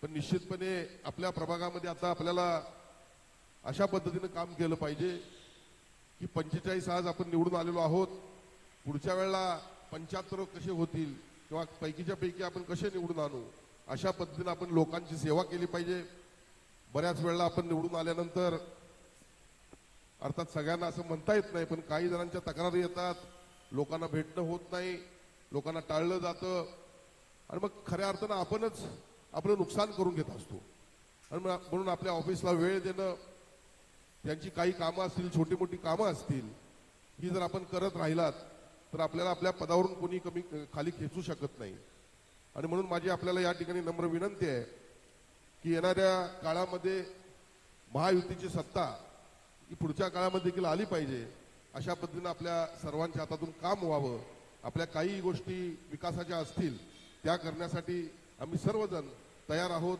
पण निश्चितपणे आपल्या प्रभागामध्ये आता आपल्याला अशा पद्धतीने काम केलं पाहिजे की 45 आज आपण निवडून आलेलो आहोत, पुढच्या वेळेला 75 कसे होतील किंवा पैकीच्या पैकी आपण कसे निवडून आणू, अशा पद्धतीने आपण लोकांची सेवा केली पाहिजे. बऱ्याच वेळेला आपण निवडून आल्यानंतर अर्थात सगळ्यांना असं म्हणता येत नाही, पण काही जणांच्या तक्रारी येतात, लोकांना भेटणं होत नाही, लोकांना टाळलं जातं आणि मग खऱ्या अर्थानं आपणच आपलं नुकसान करून घेत असतो. आणि म्हणून आपल्या ऑफिसला वेळ देणं, त्यांची काही कामं असतील, छोटी मोठी कामं असतील, ही जर आपण करत राहिलात तर आपल्याला आपल्या पदावरून कोणी कमी खाली खेचू शकत नाही. आणि म्हणून माझी आपल्याला या ठिकाणी नम्र विनंती आहे की येणाऱ्या काळामध्ये महायुतीची सत्ता ही पुढच्या काळामध्ये देखील आली पाहिजे. अशा पद्धतीने आपल्या सर्वांच्या हातातून काम व्हावं. आपल्या काही गोष्टी विकासाच्या असतील त्या करण्यासाठी आम्ही सर्वजण तयार आहोत.